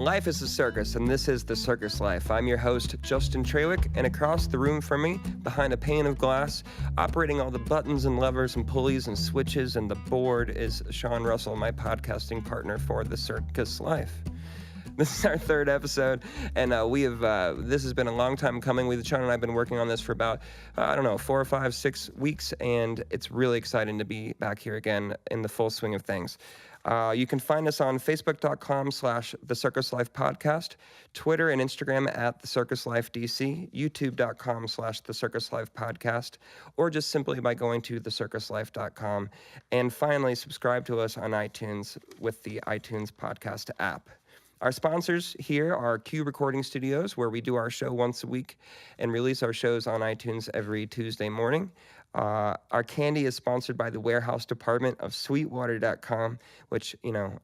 Life is a circus, and this is The Circus Life. I'm your host, Justin Trawick, and across the room from me, behind a pane of glass, operating all the buttons and levers and pulleys and switches and the board is Sean Russell, my podcasting partner for The Circus Life. This is our third episode, and this has been a long time coming. Sean and I have been working on this for about, 4, 5, 6 weeks, and it's really exciting to be back here again in the full swing of things. You can find us on Facebook.com/The Circus Life Podcast, Twitter and Instagram at The Circus Life DC, YouTube.com/The Circus Life Podcast, or just simply by going to thecircuslife.com. And finally, subscribe to us on iTunes with the iTunes Podcast app. Our sponsors here are Q Recording Studios, where we do our show once a week and release our shows on iTunes every Tuesday morning. Our candy is sponsored by the warehouse department of Sweetwater.com, which,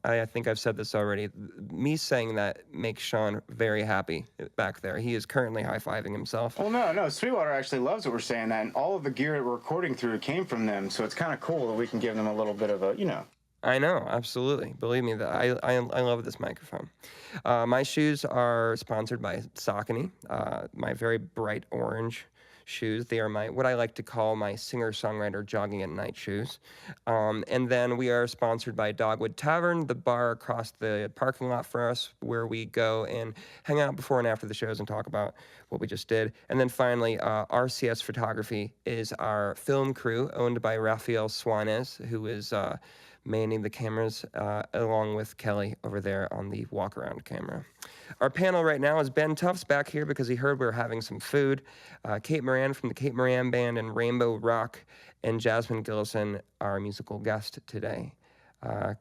I think I've said this already. Me saying that makes Sean very happy back there. He is currently high-fiving himself. Well, no. Sweetwater actually loves what we're saying, that, and all of the gear that we're recording through came from them, so it's kind of cool that we can give them a little bit of a, I know, absolutely. Believe me, that I love this microphone. My shoes are sponsored by Saucony, my very bright orange shoes. They are what I like to call my singer-songwriter jogging at night shoes. And then we are sponsored by Dogwood Tavern, the bar across the parking lot for us, where we go and hang out before and after the shows and talk about what we just did. And then finally, RCS Photography is our film crew, owned by Rafael Suarez, who is manning the cameras, along with Kelly over there on the walk-around camera. Our panel right now is Ben Tufts back here because he heard we were having some food. Kate Moran from the Kate Moran Band and Rainbow Rock, and Jasmin Gillison, our musical guest today.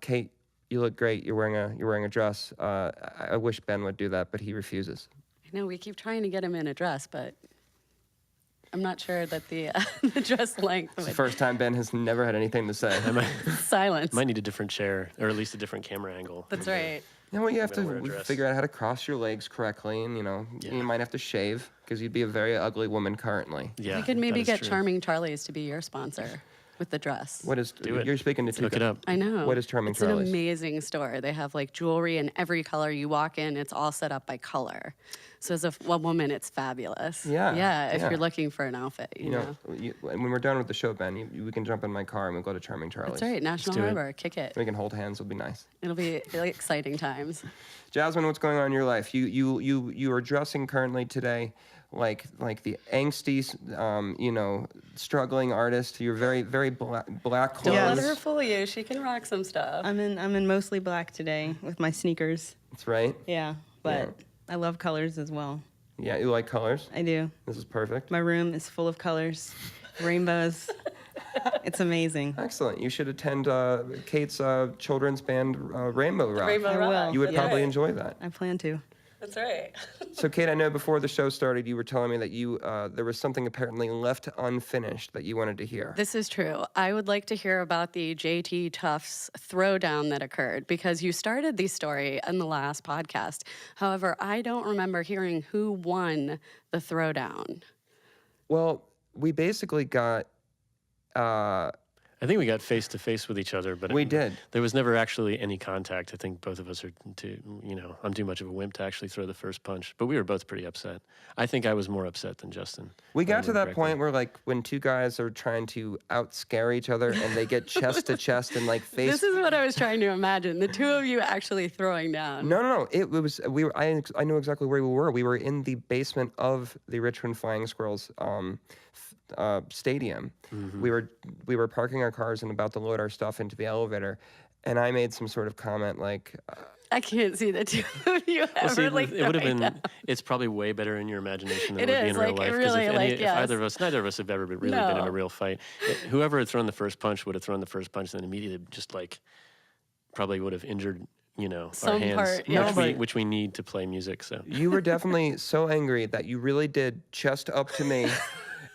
Kate, you look great. You're wearing a dress. I wish Ben would do that, but he refuses. I know, we keep trying to get him in a dress, but I'm not sure that the dress length It's the first time Ben has never had anything to say. Silence. Might need a different chair, or at least a different camera angle. That's right. You have to figure out how to cross your legs correctly, and you might have to shave because you'd be a very ugly woman currently. Yeah, you could maybe get Charming Charlie's to be your sponsor with the dress. What is? Do it. You're speaking to Look it up. I know. What is Charming Charlie's? It's an amazing store. They have jewelry in every color you walk in. It's all set up by color. So as a woman, it's fabulous. Yeah. If you're looking for an outfit, you know. When we're done with the show, Ben, we can jump in my car and we'll go to Charming Charlie's. That's right, National Harbor. Kick it. We can hold hands. It'll be nice. It'll be exciting times. Jasmin, what's going on in your life? You are dressing currently today like the angsty, struggling artist. You're very, very black clothes. Don't let her fool you. She can rock some stuff. I'm in mostly black today with my sneakers. That's right. Yeah, but I love colors as well. Yeah, you like colors? I do. This is perfect. My room is full of colors, rainbows. It's amazing. Excellent. You should attend Kate's children's band, Rainbow Rock. Rainbow Rock. I will. You would probably enjoy that. I plan to. That's right. So, Kate, I know before the show started, you were telling me that there was something apparently left unfinished that you wanted to hear. This is true. I would like to hear about the JT Tufts throwdown that occurred, because you started the story in the last podcast. However, I don't remember hearing who won the throwdown. Well, we basically got... I think we got face to face with each other, but we did. There was never actually any contact. I think both of us are I'm too much of a wimp to actually throw the first punch. But we were both pretty upset. I think I was more upset than Justin. We got to that point where, when two guys are trying to out-scare each other and they get chest to chest and face. This is what I was trying to imagine. The two of you actually throwing down. No. It was I know exactly where we were. We were in the basement of the Richmond Flying Squirrels stadium. Mm-hmm. We were parking our cars and about to load our stuff into the elevator, and I made some sort of comment like, I can't see the two of you ever it would have been. down. It's probably way better in your imagination than It it would be is, in real life. really, if yes. either of us have ever been in a real fight. Whoever had thrown the first punch would have thrown the first punch, and then immediately just probably would have injured some our hands, part, which we need to play music. So you were definitely so angry that you really did chest up to me.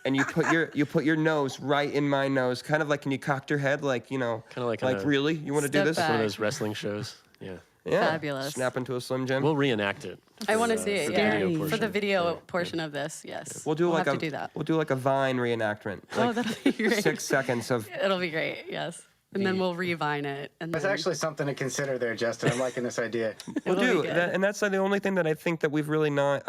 And you put your nose right in my nose, kind of like, and you cocked your head, kind of like really, you want to do this? back. One of those wrestling shows. Yeah. Fabulous. Snap into a Slim Jim. We'll reenact it. I want to see it. For the video portion. portion of this. Yes. We'll have to do that. We'll do a Vine reenactment. That'll be great. 6 seconds of. It'll be great. Yes. And then we'll revine it. And That's then, actually something to consider there, Justin. I'm liking this idea. We'll It'll do, be good. and that's the only thing that I think that we've really not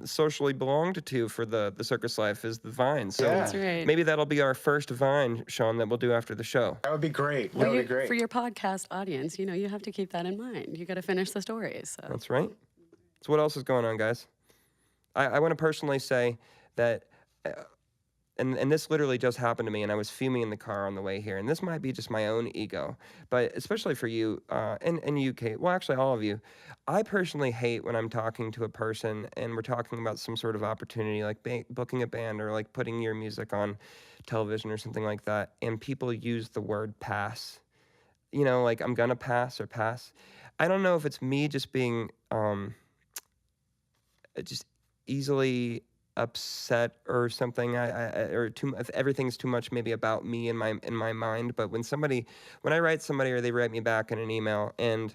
socially belonged to for the Circus Life is the Vine. So Yeah. That's right. maybe that'll be our first Vine, Sean, that we'll do after the show. That would be great. That Well, would be great. for your podcast audience, you have to keep that in mind. You got to finish the stories. So. That's right. So what else is going on, guys? I want to personally say that, and this literally just happened to me, and I was fuming in the car on the way here, and this might be just my own ego, but especially for you and you, Kate, well, actually all of you, I personally hate when I'm talking to a person and we're talking about some sort of opportunity, like booking a band or like putting your music on television or something like that, and people use the word pass. Like I'm gonna pass or pass. I don't know if it's me just being just easily upset or something, if everything's too much maybe about me in my mind. But when I write somebody or they write me back in an email and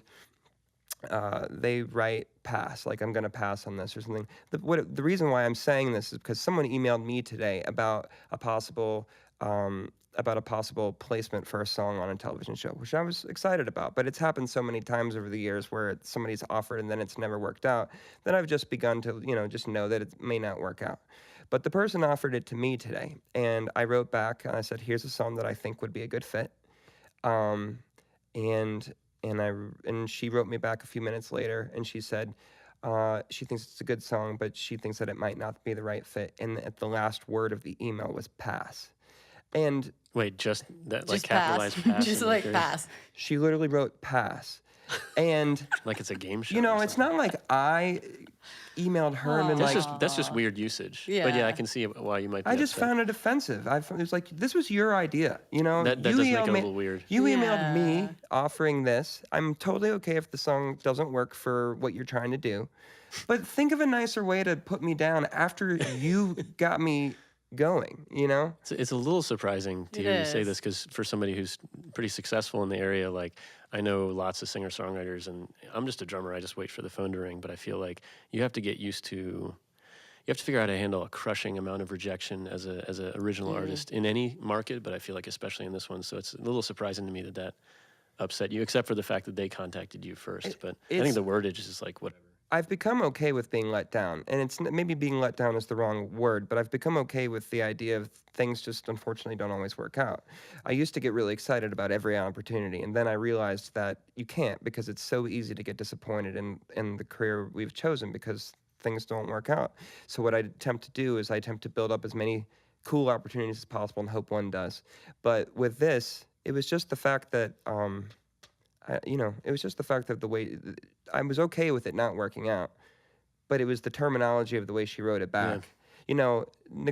they write pass, like I'm gonna pass on this or something. The reason why I'm saying this is because someone emailed me today about a possible placement for a song on a television show, which I was excited about. But it's happened so many times over the years where somebody's offered and then it's never worked out, that I've just begun to, just know that it may not work out. But the person offered it to me today, and I wrote back and I said, here's a song that I think would be a good fit. And she wrote me back a few minutes later, and she said she thinks it's a good song, but she thinks that it might not be the right fit. And at the last word of the email was pass. And Wait, just that, like Just pass. capitalized pass? Just in like the- pass. she literally wrote pass. And Like it's a game show. or it's something. not like I emailed her and been That's like, that's just weird usage. But yeah, Yeah. I can see why you might be I just upset. found it offensive. It was like, this was your idea, That You does make it a emailed me- little weird. You emailed Yeah. me offering this. I'm totally okay if the song doesn't work for what you're trying to do. But think of a nicer way to put me down after you got me going, It's a little surprising to It hear you say is. this, because for somebody who's pretty successful in the area, like I know lots of singer-songwriters, and I'm just a drummer. I just wait for the phone to ring. But I feel like you have to get used to, you have to figure out how to handle a crushing amount of rejection as a original artist in any market. But I feel like especially in this one, so it's a little surprising to me that upset you, except for the fact that they contacted you first. But I think the wordage is just like whatever. I've become okay with being let down, and maybe being let down is the wrong word, but I've become okay with the idea of things just unfortunately don't always work out. I used to get really excited about every opportunity, and then I realized that you can't, because it's so easy to get disappointed in the career we've chosen because things don't work out. So what I attempt to do is I attempt to build up as many cool opportunities as possible and hope one does. But with this, it was just the fact that it was just the fact that the way I was okay with it not working out, but it was the terminology of the way she wrote it back.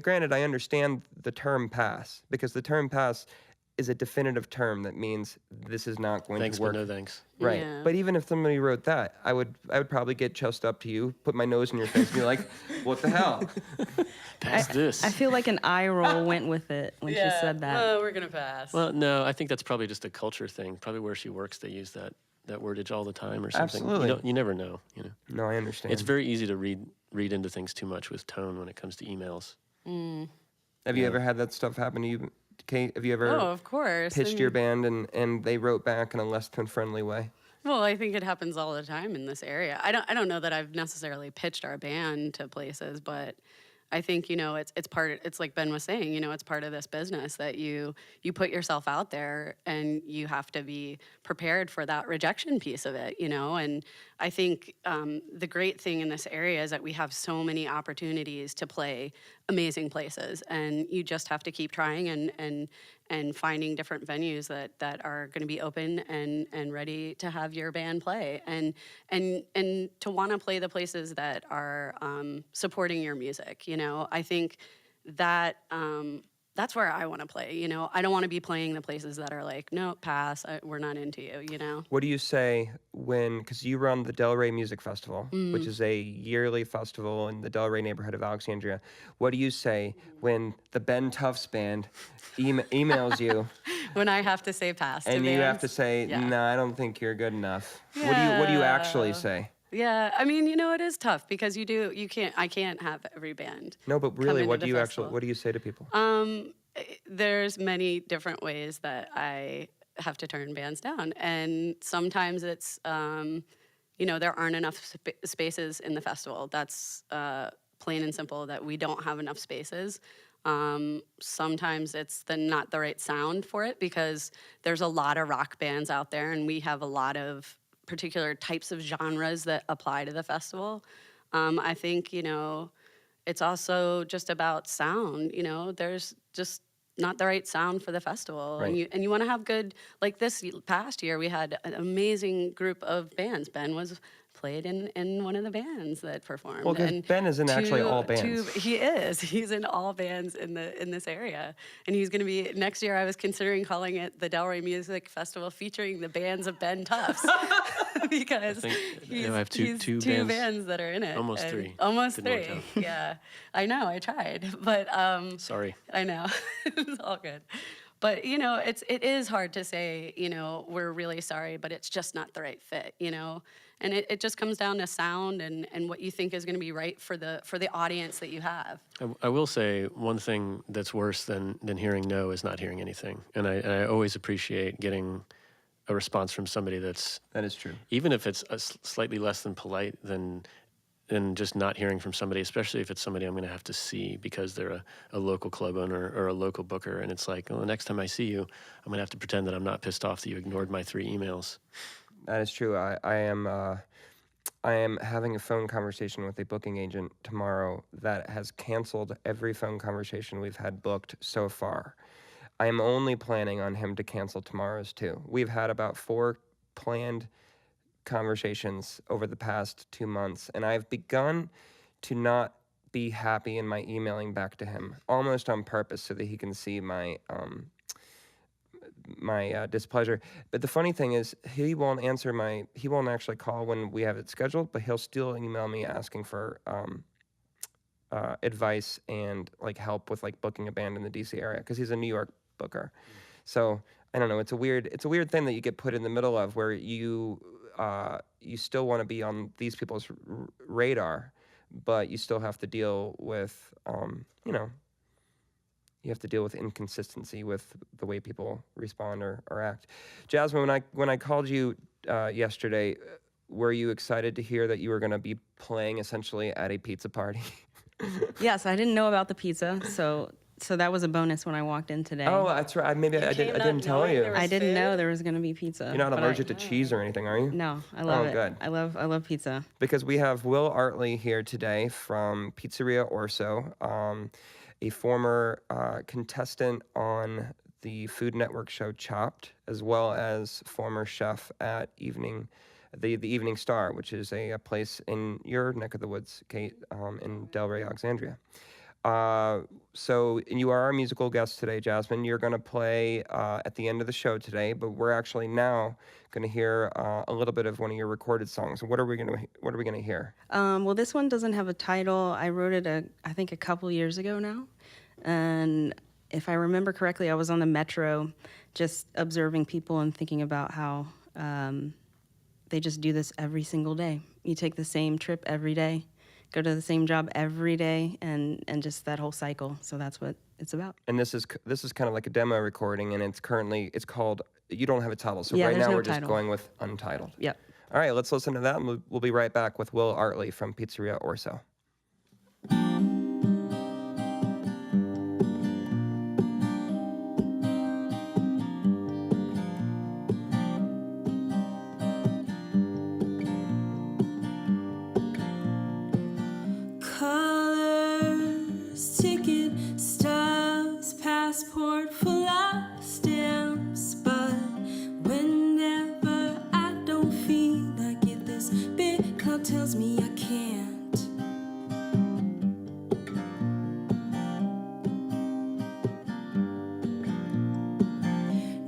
Granted, I understand the term pass, because the term pass is a definitive term that means this is not going Thanks, to work. but no thanks. Right. Yeah. But even if somebody wrote that, I would probably get chest up to you, put my nose in your face, and be like, "What the hell?" Pass this. I feel like an eye roll went with it when she said that. Oh, we're gonna pass. Well, no, I think that's probably just a culture thing. Probably where she works, they use that wordage all the time or something. Absolutely. You never know. No, I understand. It's very easy to read into things too much with tone when it comes to emails. Have you ever had that stuff happen to you, Kate? Have you ever oh, of course. I pitched your mean, band and they wrote back in a less than friendly way? Well, I think it happens all the time in this area. I don't know that I've necessarily pitched our band to places, but I think it's part. It's like Ben was saying. It's part of this business that you put yourself out there, and you have to be prepared for that rejection piece of it. And I think the great thing in this area is that we have so many opportunities to play amazing places, and you just have to keep trying and finding different venues that are going to be open and ready to have your band play, and to want to play the places that are supporting your music. I think that that's where I want to play. I don't want to be playing the places that are like, no, pass, we're not into you. What do you say because you run the Delray Music Festival, which is a yearly festival in the Delray neighborhood of Alexandria. What do you say when the Ben Tufts band emails you When I have to say pass to and you have bands? to say, Yeah. no, I don't think you're good enough? What do you actually Yeah. say? Yeah, I mean, it is tough because I can't have every band. No, but really, into what the do you festival. what do you say to people? There's many different ways that I have to turn bands down. And sometimes it's, there aren't enough spaces in the festival. That's plain and simple, that we don't have enough spaces. Sometimes it's not the right sound for it, because there's a lot of rock bands out there, and we have a lot of particular types of genres that apply to the festival. I think, it's also just about sound. There's just not the right sound for the festival. Right. And you want to have good, like this past year, we had an amazing group of bands. Ben played in one of the bands that performed. Well, because Ben is in actually all bands. He is. He's in all bands in this area, and he's going to be next year. I was considering calling it the Delray Music Festival, featuring the bands of Ben Tufts, because I have two bands that are in it. Almost three. Almost Didn't work three. Yeah, I know. I tried, but Sorry. I know. It's all good. But, it is hard to say, we're really sorry, but it's just not the right fit, And it just comes down to sound and what you think is going to be right for the audience that you have. I will say one thing that's worse than hearing no is not hearing anything. And I always appreciate getting a response from somebody that is true. Even if it's slightly less than polite than just not hearing from somebody, especially if it's somebody I'm going to have to see because they're a local club owner or a local booker. And it's like, well, the next time I see you, I'm going to have to pretend that I'm not pissed off that you ignored my 3 emails. That is true. I am having a phone conversation with a booking agent tomorrow that has canceled every phone conversation we've had booked so far. I am only planning on him to cancel tomorrow's too. We've had about 4 planned conversations over the past 2 months, and I've begun to not be happy in my emailing back to him, almost on purpose, so that he can see my displeasure. But the funny thing is, he won't actually call when we have it scheduled, but he'll still email me asking for advice and like help with like booking a band in the DC area, because he's a New York booker. So I don't know. It's a weird thing that you get put in the middle of, where you still want to be on these people's radar, but you still have to deal with you have to deal with inconsistency with the way people respond or act. Jasmin, when I called you yesterday, were you excited to hear that you were going to be playing essentially at a pizza party? Yes, I didn't know about the pizza, so that was a bonus when I walked in today. Oh, that's right. Maybe I didn't tell you. I didn't know there was going to be pizza. You're not allergic to cheese or anything, are you? No, I love it. Good. I love pizza. Because we have Will Artley here today from Pizzeria Orso, a former contestant on the Food Network show Chopped, as well as former chef at the Evening Star, which is a place in your neck of the woods, Kate, in Delray, Alexandria. So you are our musical guest today, Jasmin. You're going to play at the end of the show today, but we're actually now going to hear a little bit of one of your recorded songs. What are we going to hear? Well, this one doesn't have a title. I wrote it I think a couple years ago now, and if I remember correctly, I was on the metro, just observing people and thinking about how they just do this every single day. You take the same trip every day, go to the same job every day, and just that whole cycle. So that's what it's about. And this is kind of like a demo recording, and it's called You Don't Have a Title. So yeah, right now no we're title. just going with Untitled. Yep. All right, let's listen to that, and we'll be right back with Will Artley from Pizzeria Orso. Colors, ticket stubs, passport full of stamps, but whenever I don't feel like it, this big cloud tells me I can't.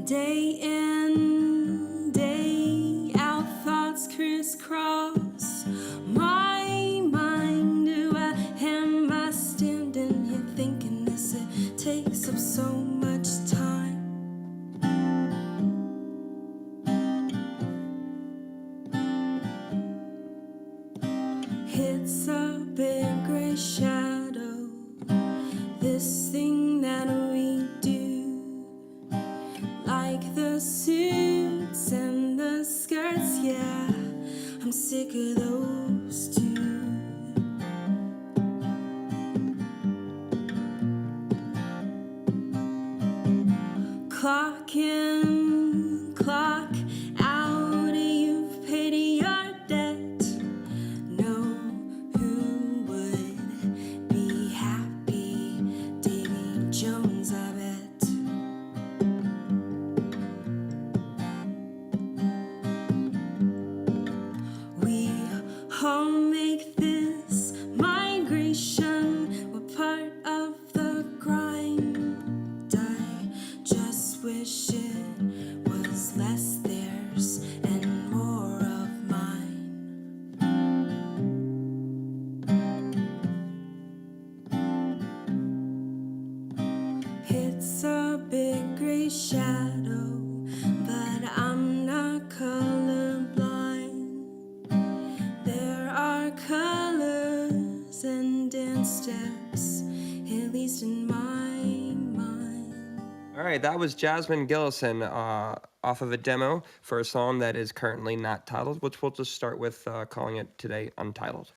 Day in, day out, thoughts crisscross my mind. Why am I standing here thinking this? It takes up so much time. It's a big gray shadow, this thing that we do, like the the suits and the skirts, yeah, I'm sick of those too. Clock in, clock out, you've paid your debt. No, who would be happy? Davy Jones, I bet. We all make this migration. We're part of the grind. I just wish it was less theirs and more of mine. It's a big gray shadow, but I'm not colorblind. There are colors and dance steps, at least in my mind. All right, that was Jasmin Gillison off of a demo for a song that is currently not titled, which we'll just start with calling it today Untitled.